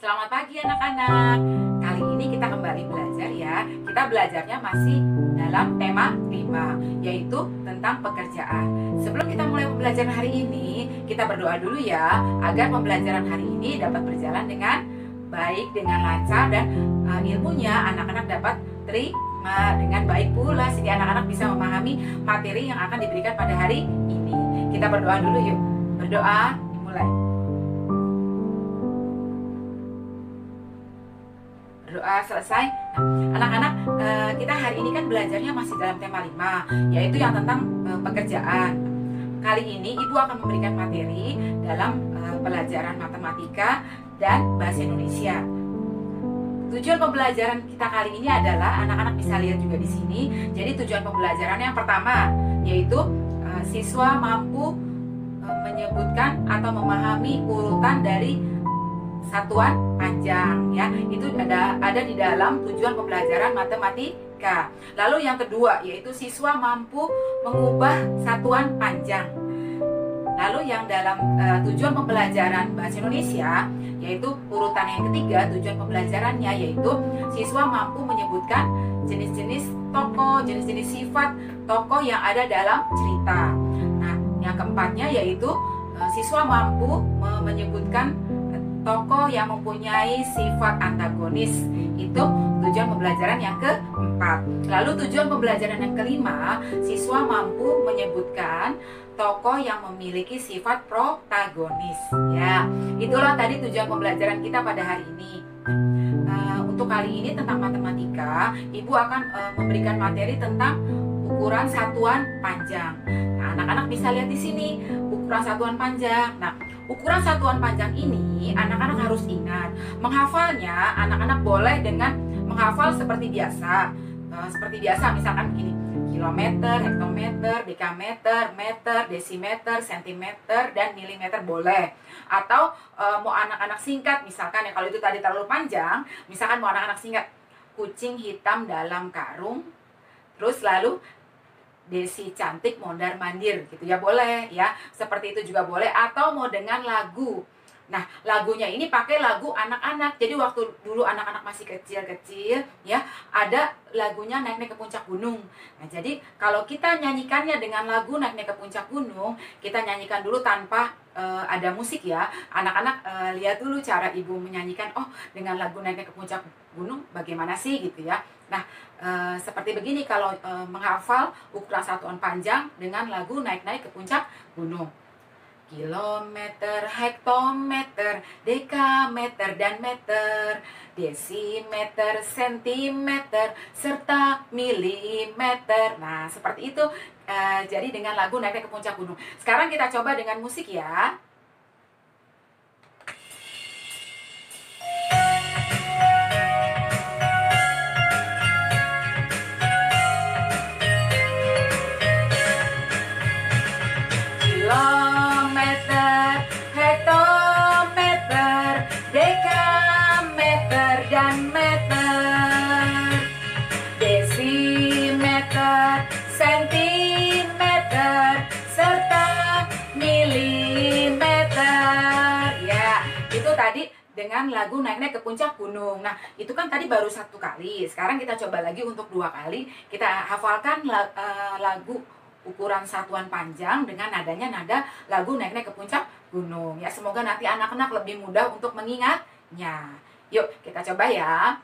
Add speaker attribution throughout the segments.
Speaker 1: Selamat pagi anak-anak. Kali ini kita kembali belajar ya. Kita belajarnya masih dalam tema 5, yaitu tentang pekerjaan. Sebelum kita mulai pembelajaran hari ini, kita berdoa dulu ya, agar pembelajaran hari ini dapat berjalan dengan baik, dengan lancar, dan ilmunya anak-anak dapat terima dengan baik pula, sehingga anak-anak bisa memahami materi yang akan diberikan pada hari ini. Kita berdoa dulu yuk. Berdoa, dimulai. Berdoa selesai. Anak-anak, kita hari ini kan belajarnya masih dalam tema 5, yaitu yang tentang pekerjaan. Kali ini Ibu akan memberikan materi dalam pelajaran matematika dan bahasa Indonesia. Tujuan pembelajaran kita kali ini adalah, anak-anak bisa lihat juga di sini. Jadi tujuan pembelajaran yang pertama yaitu siswa mampu menyebutkan atau memahami urutan dari satuan panjang ya. Itu ada di dalam tujuan pembelajaran matematika. Lalu yang kedua yaitu siswa mampu mengubah satuan panjang. Lalu yang dalam tujuan pembelajaran bahasa Indonesia yaitu urutan yang ketiga, tujuan pembelajarannya yaitu siswa mampu menyebutkan jenis-jenis tokoh, jenis-jenis sifat tokoh yang ada dalam cerita. Nah, yang keempatnya yaitu siswa mampu menyebutkan tokoh yang mempunyai sifat antagonis. Itu tujuan pembelajaran yang keempat. Lalu tujuan pembelajaran yang kelima, siswa mampu menyebutkan tokoh yang memiliki sifat protagonis. Ya, itulah tadi tujuan pembelajaran kita pada hari ini. Untuk kali ini tentang matematika, Ibu akan memberikan materi tentang ukuran satuan panjang. Nah, anak-anak bisa lihat di sini ukuran satuan panjang. Nah, ukuran satuan panjang ini anak-anak harus ingat. Menghafalnya, anak-anak boleh dengan menghafal seperti biasa. Seperti biasa, misalkan begini: kilometer, hektometer, dekameter, meter, desimeter, sentimeter, dan milimeter boleh. Atau mau anak-anak singkat, misalkan ya, kalau itu tadi terlalu panjang, misalkan mau anak-anak singkat, kucing hitam dalam karung, terus lalu Desi cantik mondar mandir gitu ya, boleh ya. Seperti itu juga boleh. Atau mau dengan lagu. Nah, lagunya ini pakai lagu anak-anak. Jadi waktu dulu anak-anak masih kecil-kecil ya, ada lagunya Naik-naik ke Puncak Gunung. Nah, jadi kalau kita nyanyikannya dengan lagu Naik-naik ke Puncak Gunung, kita nyanyikan dulu tanpa ada musik ya. Anak-anak lihat dulu cara Ibu menyanyikan. Oh, dengan lagu Naik-naik ke Puncak Gunung bagaimana sih gitu ya. Nah, seperti begini kalau menghafal ukuran satuan panjang dengan lagu Naik-naik ke Puncak Gunung. Kilometer, hektometer, dekameter, dan meter, desimeter, sentimeter, serta milimeter. Nah, seperti itu. Jadi dengan lagu Naik-naik ke Puncak Gunung. Sekarang kita coba dengan musik ya. Kilometer, hektometer, dekameter, dan meter, desimeter, sentimeter, serta milimeter. Ya, itu tadi dengan lagu Naik-naik ke Puncak Gunung. Nah, itu kan tadi baru 1 kali. Sekarang kita coba lagi untuk 2 kali. Kita hafalkan lagu ukuran satuan panjang dengan nadanya nada lagu Naik-naik ke Puncak Gunung. Ya, semoga nanti anak-anak lebih mudah untuk mengingatnya. Yuk, kita coba ya.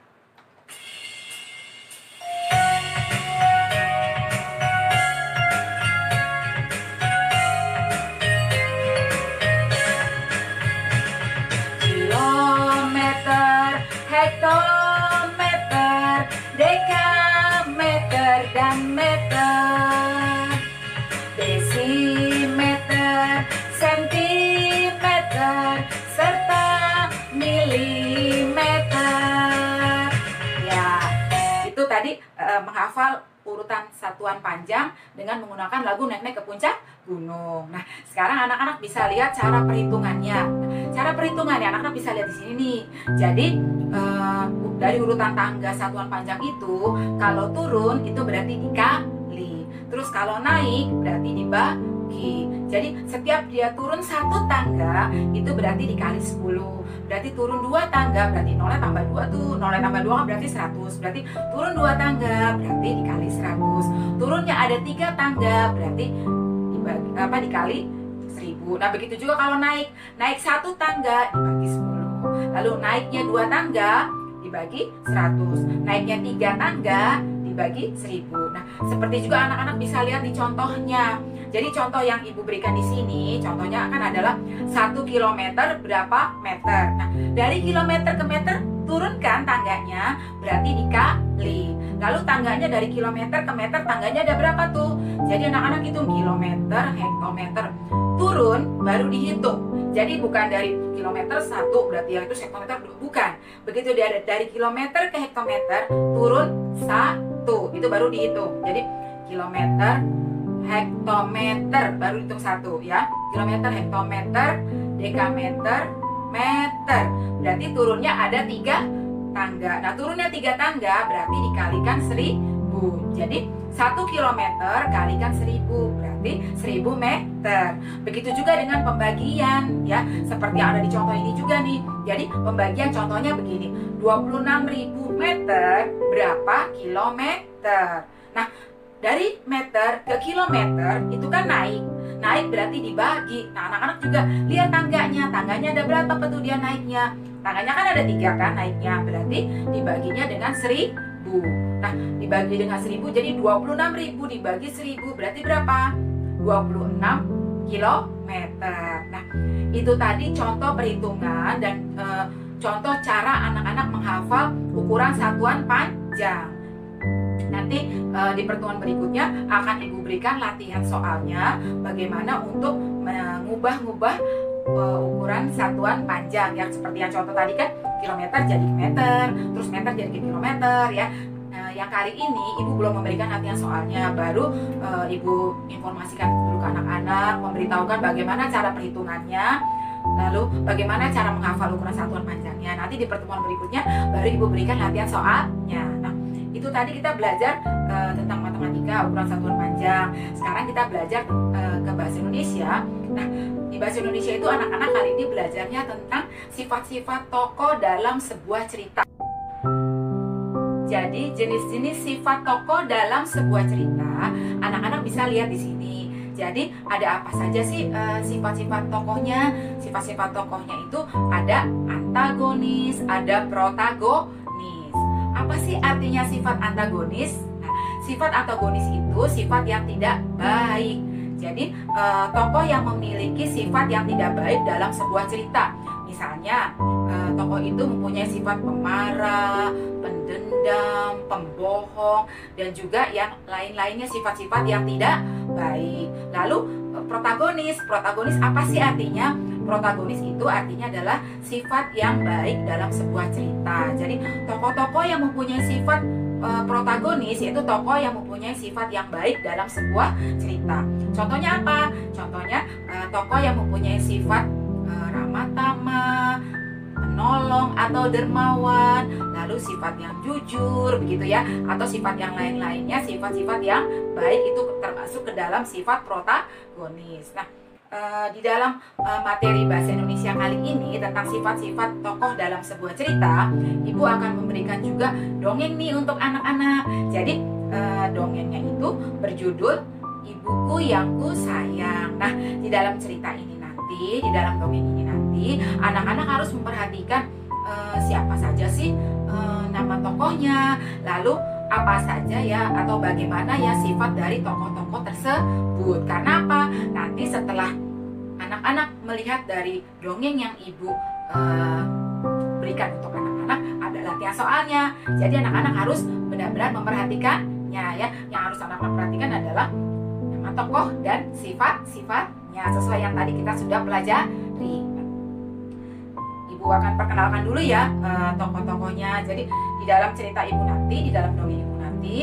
Speaker 1: Kilometer, hektometer, dekameter, dan meter, desimeter, sentimeter, serta milimeter. Ya, itu tadi menghafal urutan satuan panjang dengan menggunakan lagu Naik-naik ke Puncak Gunung. Nah, sekarang anak-anak bisa lihat cara perhitungannya. Cara perhitungannya anak-anak bisa lihat di sini nih. Jadi dari urutan tangga satuan panjang itu, kalau turun itu berarti dikali. Terus kalau naik berarti dibagi. Jadi setiap dia turun 1 tangga itu berarti dikali 10. Berarti turun 2 tangga berarti 0 tambah 2 tuh, 0 tambah 2 berarti 100. Berarti turun 2 tangga berarti dikali 100. Turunnya ada 3 tangga berarti dikali 1000. Nah, begitu juga kalau naik 1 tangga dibagi 10. Lalu naiknya 2 tangga dibagi 100. Naiknya 3 tangga dibagi 1000. Nah, seperti juga anak-anak bisa lihat di contohnya. Jadi contoh yang ibu berikan di sini, contohnya kan adalah 1 kilometer berapa meter. Nah, dari kilometer ke meter turunkan tangganya, berarti dikali. Lalu tangganya dari kilometer ke meter, tangganya ada berapa tuh? Jadi anak-anak hitung kilometer, hektometer. Turun baru dihitung. Jadi bukan dari kilometer 1 berarti yang itu hektometer, bukan. Begitu dari kilometer ke hektometer turun 1, itu baru dihitung. Jadi kilometer, hektometer baru hitung 1 ya. Kilometer, hektometer, dekameter, meter. Berarti turunnya ada 3 tangga. Nah, turunnya 3 tangga berarti dikalikan 1000. Jadi 1 kilometer kalikan 1000 berarti 1000 meter. Begitu juga dengan pembagian ya. Seperti yang ada di contoh ini juga nih. Jadi pembagian contohnya begini. 26.000 meter berapa kilometer? Nah, dari meter ke kilometer itu kan naik berarti dibagi. Nah, anak-anak juga lihat tangganya ada berapa tuh dia naiknya. Tangganya kan ada 3 kan naiknya, berarti dibaginya dengan 1000. Nah, dibagi dengan 1000 jadi 26.000 dibagi 1000 berarti berapa? 26 kilometer. Nah, itu tadi contoh perhitungan dan contoh cara anak-anak menghafal ukuran satuan panjang. Nanti di pertemuan berikutnya akan ibu berikan latihan soalnya bagaimana untuk mengubah-ubah ukuran satuan panjang yang seperti yang contoh tadi kan kilometer jadi meter, terus meter jadi kilometer ya. Yang kali ini ibu belum memberikan latihan soalnya, baru ibu informasikan dulu ke anak-anak, memberitahukan bagaimana cara perhitungannya, lalu bagaimana cara menghafal ukuran satuan panjangnya. Nanti di pertemuan berikutnya baru ibu berikan latihan soalnya. Nah, itu tadi kita belajar tentang matematika ukuran satuan panjang. Sekarang kita belajar ke bahasa Indonesia. Nah, di bahasa Indonesia itu anak-anak kali ini belajarnya tentang sifat-sifat tokoh dalam sebuah cerita. Jadi jenis-jenis sifat tokoh dalam sebuah cerita, anak-anak bisa lihat di sini. Jadi ada apa saja sih sifat-sifat tokohnya? Sifat-sifat tokohnya itu ada antagonis, ada protagonis. Apa sih artinya sifat antagonis? Nah, sifat antagonis itu sifat yang tidak baik. Jadi tokoh yang memiliki sifat yang tidak baik dalam sebuah cerita. Misalnya tokoh itu mempunyai sifat pemarah, pendendam, pembohong, dan juga yang lain-lainnya sifat-sifat yang tidak baik. Lalu protagonis apa sih artinya? Protagonis itu artinya adalah sifat yang baik dalam sebuah cerita. Jadi tokoh-tokoh yang mempunyai sifat protagonis yaitu tokoh yang mempunyai sifat yang baik dalam sebuah cerita. Contohnya apa? Contohnya tokoh yang mempunyai sifat ramah tamah, penolong atau dermawan, lalu sifat yang jujur begitu ya, atau sifat yang lain-lainnya, sifat-sifat yang baik itu termasuk ke dalam sifat protagonis. Nah, di dalam materi bahasa Indonesia kali ini tentang sifat-sifat tokoh dalam sebuah cerita, ibu akan memberikan juga dongeng nih untuk anak-anak. Jadi dongengnya itu berjudul Ibuku Yang Ku Sayang. Nah, di dalam cerita ini nanti, di dalam dongeng ini nanti, anak-anak harus memperhatikan siapa saja sih nama tokohnya, lalu apa saja ya atau bagaimana ya sifat dari tokoh-tokoh tersebut. Karena apa? Nanti setelah anak-anak melihat dari dongeng yang ibu berikan untuk anak-anak, ada latihan soalnya. Jadi anak-anak harus benar-benar memperhatikannya ya. Yang harus anak-anak perhatikan adalah nama tokoh dan sifat-sifatnya sesuai yang tadi kita sudah pelajari. Ibu akan perkenalkan dulu ya tokoh-tokohnya. Jadi di dalam cerita ibu nanti, di dalam dongeng ibu nanti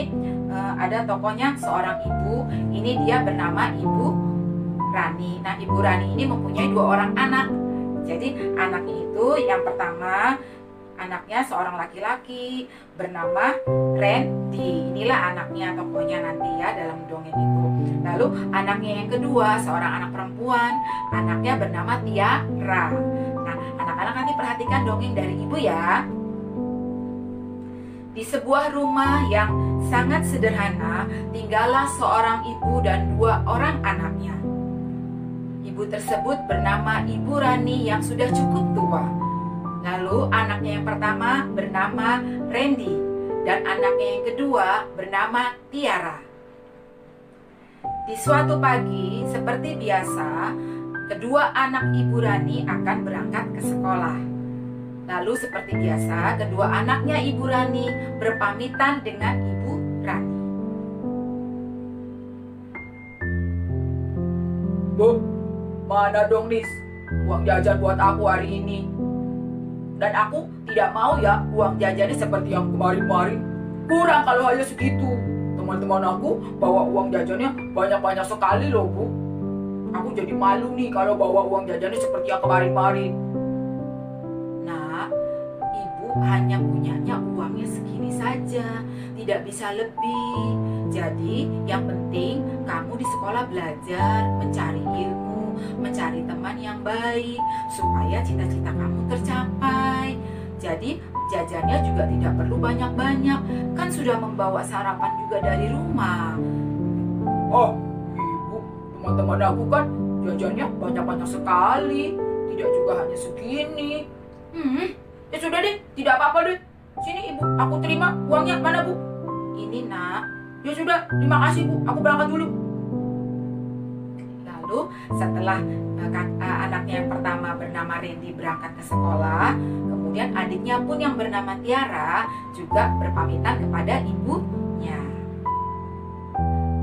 Speaker 1: ada tokohnya seorang ibu. Ini dia bernama Ibu Rani. Nah, Ibu Rani ini mempunyai 2 orang anak. Jadi anaknya itu yang pertama Anaknya seorang laki-laki bernama Randy. Inilah anaknya tokohnya nanti ya dalam dongeng itu. Lalu anaknya yang kedua seorang anak perempuan, anaknya bernama Tiara. Nah, anak-anak nanti perhatikan dongeng dari ibu ya. Di sebuah rumah yang sangat sederhana, tinggallah seorang ibu dan 2 orang anaknya. Ibu tersebut bernama Ibu Rani yang sudah cukup tua. Lalu anaknya yang pertama bernama Randy dan anaknya yang kedua bernama Tiara. Di suatu pagi, seperti biasa, kedua anak Ibu Rani akan berangkat ke sekolah. Lalu seperti biasa, kedua anaknya Ibu Rani berpamitan dengan Ibu Rani.
Speaker 2: Bu, mana dong Nis uang jajan buat aku hari ini? Dan aku tidak mau ya uang jajannya seperti yang kemarin-kemarin. Kurang kalau hanya segitu. Teman-teman aku bawa uang jajannya banyak-banyak sekali loh Bu. Aku jadi malu nih kalau bawa uang jajannya seperti yang kemarin-kemarin.
Speaker 1: Nah, ibu hanya punyanya uangnya segini saja, tidak bisa lebih. Jadi yang penting kamu di sekolah belajar, mencari ilmu, mencari teman yang baik, supaya cita-cita kamu tercapai. Jadi jajannya juga tidak perlu banyak-banyak, kan sudah membawa sarapan juga dari rumah.
Speaker 2: Oh, Ibu, teman-teman aku kan jajannya banyak-banyak sekali. Tidak juga hanya segini. Ya sudah deh, tidak apa-apa deh. Sini Ibu, aku terima uangnya. Mana Bu?
Speaker 1: Ini nak.
Speaker 2: Ya sudah, terima kasih Bu, aku berangkat dulu.
Speaker 1: Lalu setelah anaknya yang pertama bernama Randy berangkat ke sekolah, kemudian adiknya pun yang bernama Tiara juga berpamitan kepada ibunya.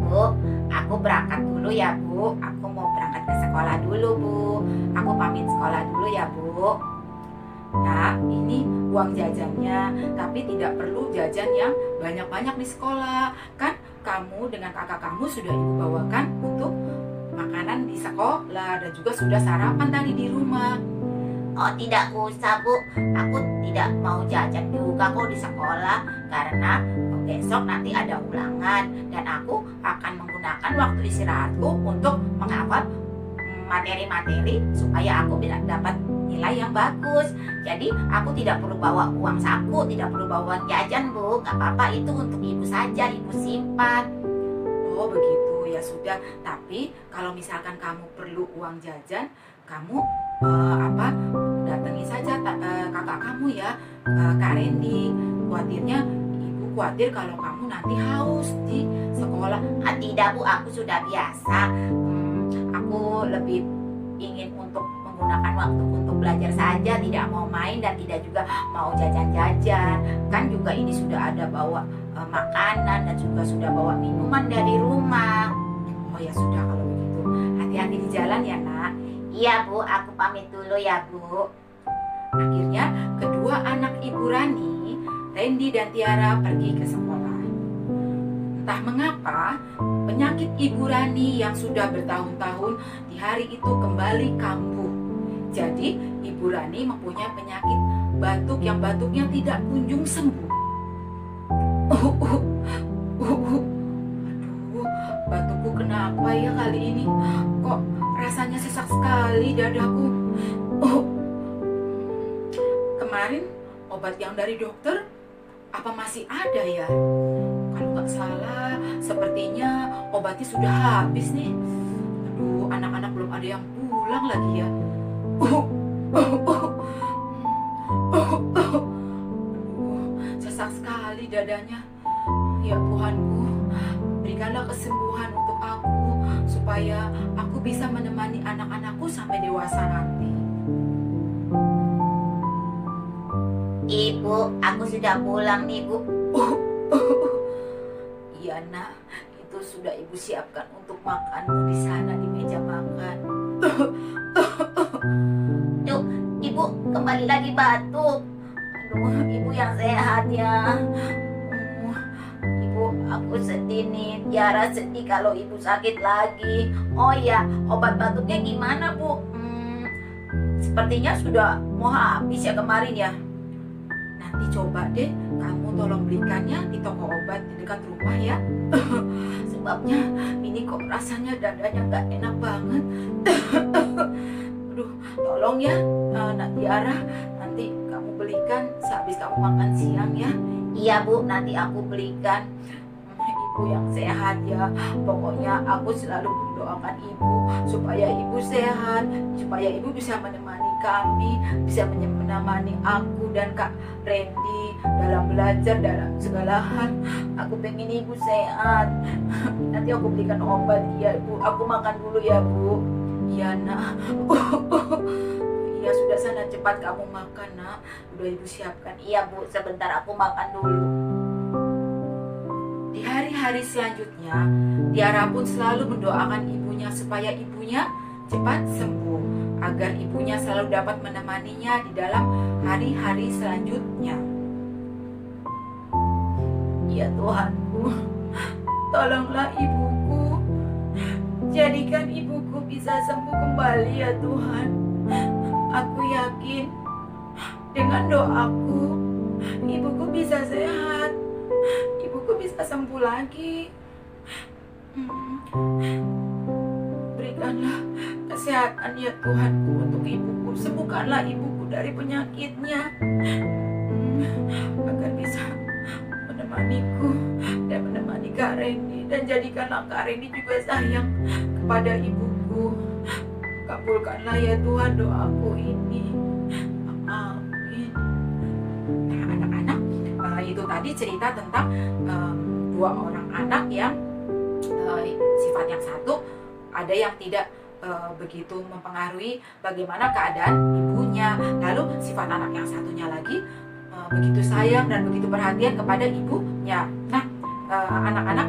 Speaker 1: Bu, aku berangkat dulu ya Bu, aku mau berangkat ke sekolah dulu Bu, aku pamit sekolah dulu ya Bu. Nah, ini uang jajannya, tapi tidak perlu jajan yang banyak-banyak di sekolah. Kan kamu dengan kakak kamu sudah ibu bawakan untuk makanan di sekolah dan juga sudah sarapan tadi di rumah.
Speaker 3: Oh, tidak usah Bu, aku tidak mau jajan juga kok di sekolah karena besok nanti ada ulangan dan aku akan menggunakan waktu istirahatku untuk menghafal materi-materi supaya aku bisa dapat nilai yang bagus. Jadi aku tidak perlu bawa uang saku, tidak perlu bawa uang jajan Bu, gak apa-apa, itu untuk ibu saja, ibu simpan.
Speaker 1: Oh begitu, ya sudah. Tapi kalau misalkan kamu perlu uang jajan, kamu datangi saja kakak kamu ya, Kak Randy. Khawatirnya ibu khawatir kalau kamu nanti haus di sekolah.
Speaker 3: Tidak Bu, aku sudah biasa. Aku lebih ingin untuk menggunakan waktu untuk belajar saja, tidak mau main dan tidak juga mau jajan-jajan. Kan juga ini sudah ada bawa makanan dan juga sudah bawa minuman dari rumah.
Speaker 1: Oh ya sudah kalau begitu. Hati-hati di jalan ya nak.
Speaker 3: Iya Bu, aku pamit dulu ya Bu.
Speaker 1: Akhirnya kedua anak Ibu Rani, Randy dan Tiara pergi ke sekolah. Entah mengapa penyakit Ibu Rani yang sudah bertahun-tahun di hari itu kembali kambuh. Jadi Ibu Rani mempunyai penyakit batuk yang batuknya tidak kunjung sembuh. Aduh, batukku kenapa ya kali ini? Kok rasanya sesak sekali dadaku? Kemarin obat yang dari dokter apa masih ada ya? Kalau nggak salah, sepertinya obatnya sudah habis nih. Aduh, anak-anak belum ada yang pulang lagi ya. Sesak sekali dadanya. Ya Tuhanku, berikanlah kesembuhan untuk aku supaya aku bisa menemani anak-anakku sampai dewasa nanti.
Speaker 3: Ibu, aku sudah pulang nih Bu.
Speaker 1: Iya nak, itu sudah ibu siapkan untuk makanmu di sana di meja makan.
Speaker 3: Tuh, Ibu kembali lagi batuk. Aduh, Ibu yang sehat ya. Ibu, aku sedih nih. Tiara sedih kalau Ibu sakit lagi. Oh ya, obat batuknya gimana Bu? Sepertinya sudah mau habis ya kemarin ya.
Speaker 1: Nanti coba deh kamu tolong belikannya di toko obat di dekat rumah ya. Sebabnya ini kok rasanya dadanya nggak enak banget. Aduh, tolong ya Nak Tiara, nanti kamu belikan sehabis kamu makan siang ya.
Speaker 3: Iya Bu, nanti aku belikan.
Speaker 1: Ibu yang sehat ya. Pokoknya aku selalu mendoakan ibu supaya ibu sehat, supaya ibu bisa menemani kami, bisa menemani aku dan Kak Randy dalam belajar, dalam segala hal. Aku pengen ibu sehat. Nanti aku belikan obat ya Bu. Aku makan dulu ya Bu. Iya Nak. Iya sudah sana, cepat kamu makan Nak. Udah ibu siapkan.
Speaker 3: Iya Bu, sebentar aku makan dulu.
Speaker 1: Di hari-hari selanjutnya, Tiara pun selalu mendoakan ibunya supaya ibunya cepat sembuh, agar ibunya selalu dapat menemaninya di dalam hari-hari selanjutnya. Ya Tuhanku, tolonglah ibuku, jadikan ibuku bisa sembuh kembali ya Tuhan. Aku yakin dengan doaku, ibuku bisa sehat, ibuku bisa sembuh lagi. Berikanlah kesehatan ya Tuhanku untuk ibuku. Sembuhkanlah ibuku dari penyakitnya, agar bisa menemaniku dan menemani Kak Randy. Dan jadikanlah Kak Randy juga sayang kepada ibuku. Kabulkanlah ya Tuhan doaku ini. Amin. Nah anak-anak, itu tadi cerita tentang dua orang anak yang sifat yang satu ada yang tidak begitu mempengaruhi bagaimana keadaan ibunya. Lalu sifat anak yang satunya lagi begitu sayang dan begitu perhatian kepada ibunya. Nah anak-anak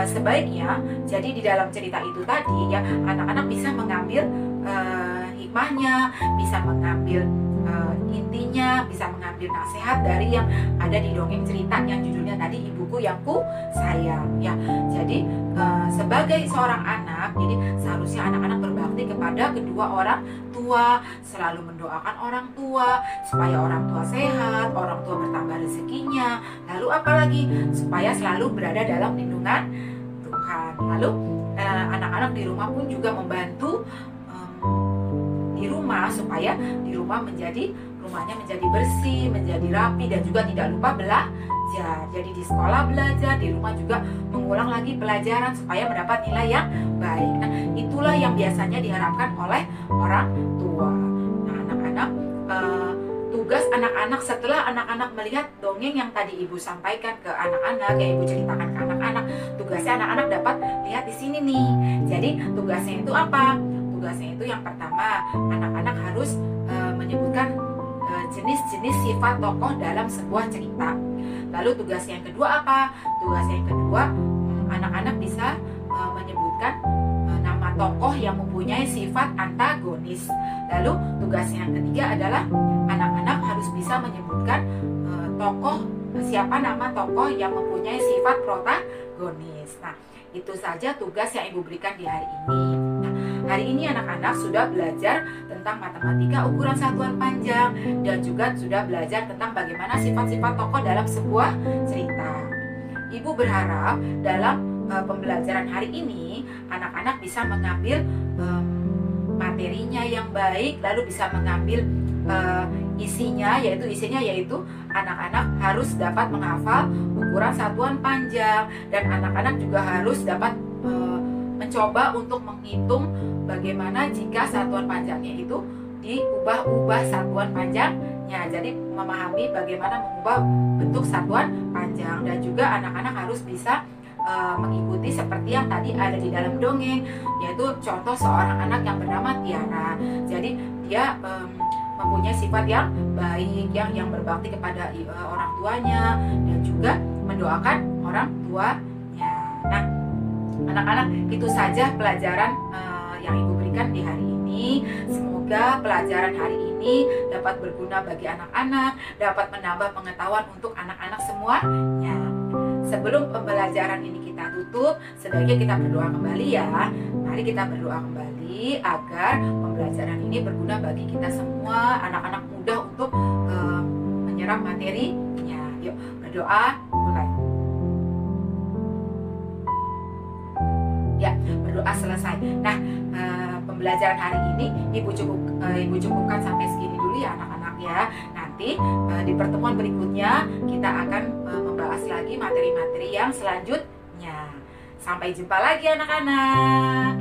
Speaker 1: sebaiknya jadi di dalam cerita itu tadi ya, anak-anak bisa mengambil hikmahnya, bisa mengambil intinya, bisa mengambil nasihat dari yang ada di dongeng cerita yang judulnya tadi Ibuku Yang Ku Sayang ya. Jadi sebagai seorang anak, jadi seharusnya anak-anak berbakti kepada kedua orang tua, selalu mendoakan orang tua supaya orang tua sehat, orang tua bertambah rezekinya, lalu apalagi supaya selalu berada dalam lindungan Tuhan. Lalu anak-anak di rumah pun juga membantu di rumah supaya di rumah rumahnya menjadi bersih, menjadi rapi, dan juga tidak lupa belajar. Jadi di sekolah belajar, di rumah juga mengulang lagi pelajaran supaya mendapat nilai yang baik. Nah, itulah yang biasanya diharapkan oleh orang tua. Nah, anak-anak, tugas anak-anak setelah anak-anak melihat dongeng yang tadi ibu sampaikan ke anak-anak, yang ibu ceritakan ke anak-anak, tugasnya anak-anak dapat lihat di sini nih. Jadi tugasnya itu apa? Tugasnya itu yang pertama, anak-anak harus menyebutkan jenis-jenis sifat tokoh dalam sebuah cerita. Lalu tugas yang kedua apa? Tugas yang kedua, anak-anak bisa menyebutkan nama tokoh yang mempunyai sifat antagonis. Lalu tugas yang ketiga adalah anak-anak harus bisa menyebutkan siapa nama tokoh yang mempunyai sifat protagonis. Nah, itu saja tugas yang ibu berikan di hari ini. Hari ini anak-anak sudah belajar tentang matematika ukuran satuan panjang dan juga sudah belajar tentang bagaimana sifat-sifat tokoh dalam sebuah cerita. Ibu berharap dalam pembelajaran hari ini anak-anak bisa mengambil materinya yang baik, lalu bisa mengambil isinya yaitu anak-anak harus dapat menghafal ukuran satuan panjang, dan anak-anak juga harus dapat mencoba untuk menghitung bagaimana jika satuan panjangnya itu diubah-ubah satuan panjangnya. Jadi memahami bagaimana mengubah bentuk satuan panjang, dan juga anak-anak harus bisa mengikuti seperti yang tadi ada di dalam dongeng, yaitu contoh seorang anak yang bernama Tiara. Jadi dia mempunyai sifat yang baik, yang berbakti kepada orang tuanya dan juga mendoakan orang tuanya. Nah, anak-anak, itu saja pelajaran yang ibu berikan di hari ini. Semoga pelajaran hari ini dapat berguna bagi anak-anak, dapat menambah pengetahuan untuk anak-anak semuanya. Sebelum pembelajaran ini kita tutup, sebaiknya kita berdoa kembali ya. Mari kita berdoa kembali agar pembelajaran ini berguna bagi kita semua, anak-anak muda, untuk menyerap materinya. Yuk berdoa, mulai. Ya, berdoa selesai. Nah, pembelajaran hari ini Ibu cukupkan sampai segini dulu ya anak-anak ya. Nanti di pertemuan berikutnya kita akan membahas lagi materi-materi yang selanjutnya. Sampai jumpa lagi anak-anak.